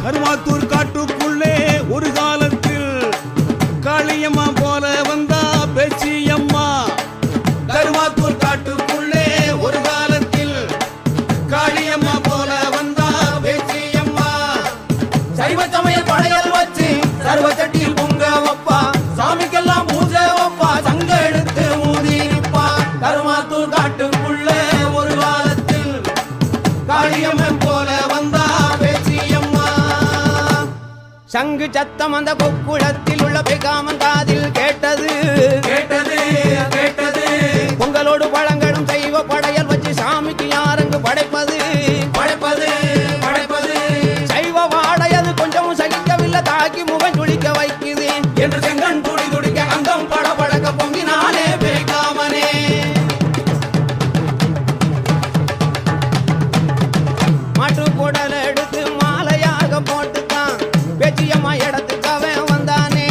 கருமாத்தூர் காட்டுக்குள்ளே ஒரு காலத்தில் காளியம்மா போல வந்தா பேச்சியம்மா. கருமாத்தூர் காட்டுக்குள்ளே ஒரு காலத்தில் காளியம்மா போல வந்தா பேச்சியம்மா. சைவ சமய படையல் வச்சு சர்வ சட்டியில் பொங்க வப்பா, சாமிக்கெல்லாம் பூஜை வப்பா, சங்க எடுத்து ஊதி நிப்பா. கருமாத்தூர் காட்டுக்குள்ளே ஒரு காலத்தில் காளியம்மன் போல வந்தா பேச்சியம்மா. சங்கு சத்தம் அந்த கொக்குளத்தில் உள்ள பெகாமன் காதில் கேட்டது கேட்டது கேட்டது. பொங்கலோடு பழங்களும் தெய்வ படையல் வச்சு சாமிக்கு யாரங்கு படைப்பது படைப்பது படைப்பது. சைவ வாடையது கொஞ்சம் சகிக்கவில்லை, தாக்கி முகம் சுழிக்க வைக்குது என்று செங்கன் துடி துடிக்க அங்கம் பட பழக்க பொங்கினாலே பெகாமனே. மாட்டு குடல் எடுத்து மாலையாக போட்டுத்தான் பேச்சியம்மா இடத்துக்கு அவன் வந்தானே.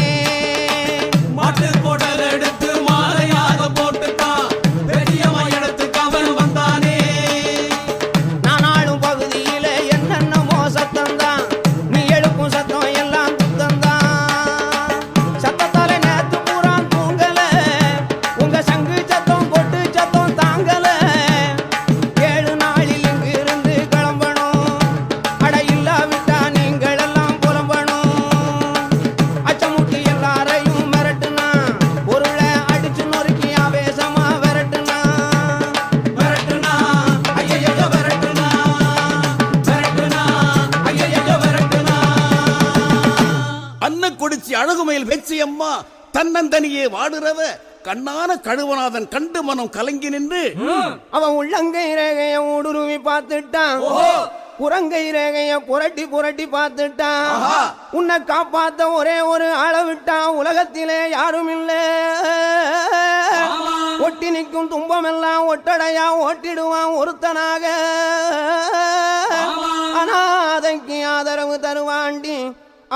மாட்டு குடல் எடுத்து மாலையாக போட்டுத்தான் பேச்சியம்மா இடத்துக்கு அவன் வந்தானே. நானாளும் பகுதியில என்னென்னமோ சத்தம் தான், நீ எழுப்பும் சத்தம் எல்லாம் துத்தம் தான். சத்தத்தால நேத்து பூரா தூங்கல, உங்க சங்கு சத்தம் கொட்டு சத்தம் தாங்கல. 7 நாளில் இங்கு இருந்து கிளம்பணும், அட இல்லாவிட்டா நீங்கள் எல்லாம் புலம்பணும். அச்சமுட்டி எல்லாரையும் மிரட்டுனா, பொருளை அடிச்சு நொறுக்கி ஆவேசமா விரட்டுனா விரட்டுனா ஐயையோ விரட்டுனா விரட்டுனா ஐயையோ விரட்டுனா. அன்ன கொடிச்சி அழகுமையில் பேச்சியம்மா தன்னந்தனியே வாடுறவ கண்ணான கழுவநாதன் கண்டு மனம் கலங்கி நின்று அவன் உள்ளங்கை ரேகைய ஊடுருவி பார்த்துட்டான், புறங்கை ரேகைய புரட்டி புரட்டி பார்த்துட்டான். உன்னை காப்பாத்த ஒரே ஒரு ஆளை விட்டான், உலகத்திலே யாரும் இல்ல. ஒட்டி நிற்கும் துன்பம் எல்லாம் ஒட்டடையா ஓட்டிடுவான் ஒருத்தனாக. அனாதைக்கு ஆதரவு தருவாண்டி,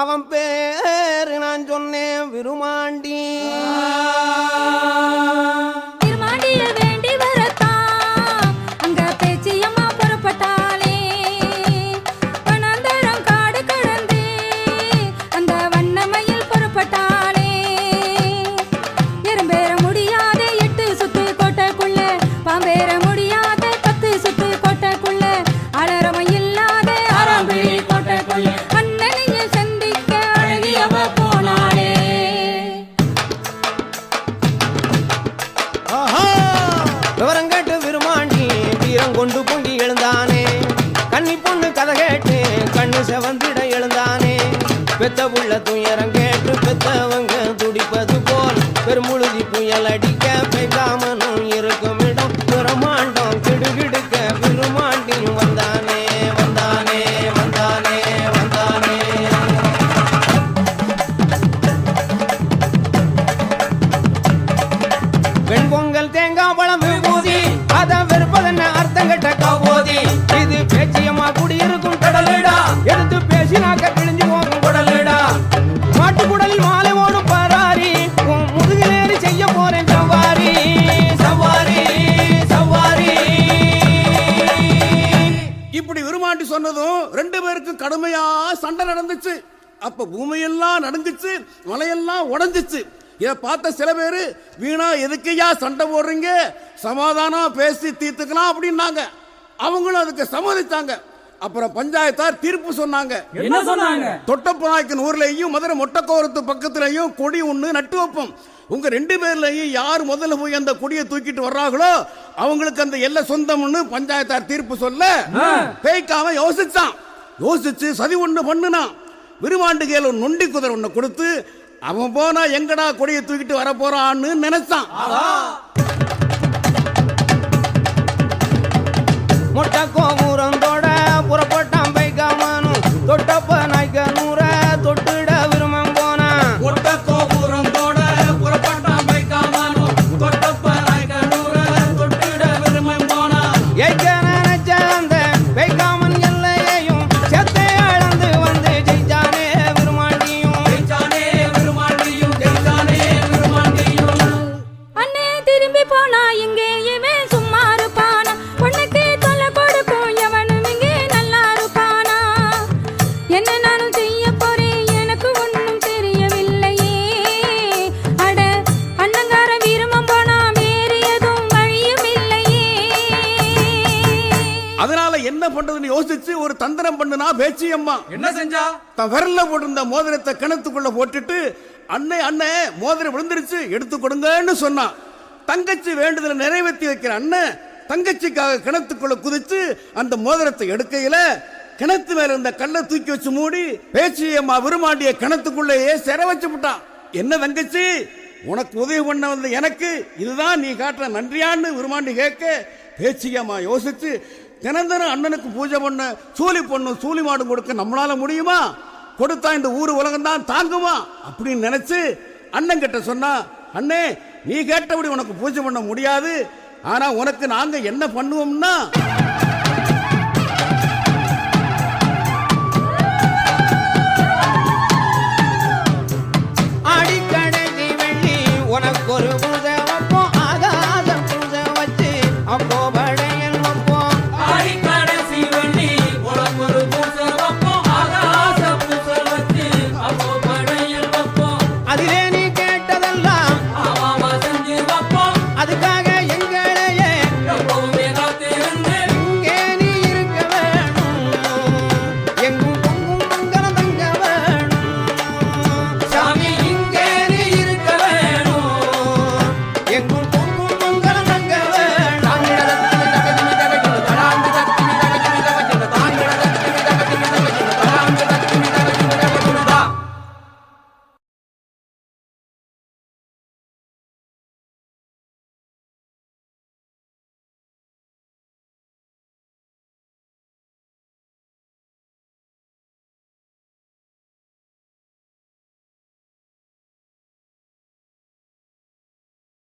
அவன் பேரு நான் சொன்னேன் விருமாண்டி. திருமாண்டிய வேண்டி வரத்தான் அங்க பேச்சியம்மா புறப்பட்டாளே. வனாந்தரம் காடு கடந்து அந்த வண்ணமயில் புறப்பட்டாளே. எறும்பேற முடியாத 8 சுத்து கோட்டைக்குள்ள, பாம்பேற முடியாத 10 சுத்து கோட்டைக்குள்ள, அலறமை இல்லாத ஆறாம்பிழி கோட்டைக்குள்ள அண்ணனையை சந்திக்க அழகியவ போனாளே. விவரம் கேட்டு விருமாண்டி வீரம் கொண்டு பொங்கி எழுந்தானே. கன்னி பொண்ணு கதை கேட்டு கண்ணு செவந்திட எழுந்தானே. பெத்த புள்ள துயரம் கேட்டு பெத்தவங்க துடிப்பது போல் பெருமுழுதி புயல் அடிக்க பெய்காமனும் இருக்கும் இடம் பிரமாண்டம் கிடுகிடுக்க விருமாண்டி வந்தானே வந்தானே வந்தானே வந்தானே. வெண்பொங்கல் தேங்காய் பழம் விபூதி, அத வெறுப்பதென்ன அர்த்தம் கெட்ட கபோதி. இது பேச்சியம்மா குடியிருக்கும் கடலுடா, எடுத்து பேசினாக்க கிழிஞ்சு போகும் குடலுடா. மாட்டு குடலில் மாலை ஓடும் பராரி, உன் முதுகிலேறி செய்ய போறேன் சவாரி சவாரி சவாரி. இப்படி விருமாண்டி சொன்னதும் 2 பேருக்கும் கடுமையா சண்டை நடந்துச்சு. அப்ப பூமியெல்லாம் நடுங்குச்சு, மலையெல்லாம் உடைஞ்சிச்சு. இதை பார்த்த சில பேரு வீணா எதுக்கையா சண்டை போடுறீங்க, சமாதானம் பேசி தீர்த்துக்கலாம் அப்படின்னாங்க. அவங்களும் அதுக்கு சம்மதித்தாங்க. அப்புறம் பஞ்சாயத்தார் தீர்ப்பு சொன்னாங்க. என்ன சொன்னாங்க? தொட்டப்பநாயக்கன் ஊர்லயும் மதுரை மொட்டக்கோரத்து பக்கத்துலயும் கொடி ஒண்ணு நட்டு வைப்போம். உங்க 2 பேர்லயும் யார் முதல்ல போய் அந்த கொடியை தூக்கிட்டு வர்றாங்களோ அவங்களுக்கு அந்த எல்லை சொந்தம்னு பஞ்சாயத்தார் தீர்ப்பு சொல்ல பேய்க்காம யோசிச்சான். யோசிச்சு சதி ஒண்ணு பண்ணுனான். விருமாண்டு கையில ஒரு நொண்டி குதிரை ஒண்ணு கொடுத்து அவன் போனா எங்கடா கொடியை தூக்கிட்டு வர போறான்னு நினைச்சான். மொட்டை கோபுரந்தோட புறப்பட்டான் பைக்காமனும், தொட்டப்ப நாய்க்க நூற தொட்டுட விரும்பம் போனா. மொட்டை கோபுரந்தோட புறப்பட்டான் பைக்காமனும், தொட்டப்ப நாய்க்க நூற தொட்டுட விரும்பம் போனா. ஏய்க்க நினைச்ச அந்த பைக்காமன் எல்லையையும் செத்தை அளந்து வந்து ஜெயிச்சானே விருமாண்டியும் ஜெயிச்சானே விருமாண்டியும் ஜெயிச்சானே விருமாண்டியும். அண்ணே திரும்பி போனா இங்கே இவன் சும்மா இருப்பானா உனக்கு தொலை கொடுக்கும் எவனும் இங்கே நல்லா இருப்பானா என்ன நானும் செய்ய போறேன் எனக்கு ஒன்றும் தெரியவில்லையே அட அண்ணங்கார வீரமம் போனா வேறு எதுவும் வழியும் இல்லையே அதனால என்ன பண்றதுன்னு யோசிச்சு ஒரு தந்திரம் பண்ணுனா பேச்சியம்மா. என்ன செஞ்சா? தன் விரல்ல போட்டிருந்த மோதிரத்தை கிணத்துக்குள்ள போட்டுட்டு அண்ணே அண்ணே மோதிரம் விழுந்துருச்சு எடுத்து கொடுங்கன்னு சொன்னான். தங்கச்சி வேண்டுதலை நிறைவேற்றி வைக்கிற அண்ணன் தங்கச்சிக்காக கிணத்துக்குள்ள குதிச்சு அந்த மோதிரத்தை எடுக்கையில கிணத்து மேல இருந்த கல்லை தூக்கி வச்சு மூடி பேச்சியம்மா விரும்மாண்டிய கிணத்துக்குள்ளேயே சிற வச்சு விட்டான். என்ன தங்கச்சி உனக்கு உதவி பண்ண வந்த எனக்கு இதுதான் நீ காட்டுற நன்றியான்னு விரும்மாண்டி கேட்க பேச்சியம்மா யோசிச்சு தினந்தனம் அண்ணனுக்கு பூஜை பண்ண சூலி பொண்ணு சூலி மாடு கொடுக்க நம்மளால முடியுமா? கொடுத்தா இந்த ஊர் உலகம் தான் தாங்குமா அப்படின்னு நினைச்சு அண்ணன் கிட்ட சொன்னா, அண்ணே நீ கேட்டபடி உனக்கு பூஜை பண்ண முடியாது, ஆனா உனக்கு நாங்க என்ன பண்ணுவோம்னா அடிக்கடை வெள்ளி உனக்கு ஒரு பூஜை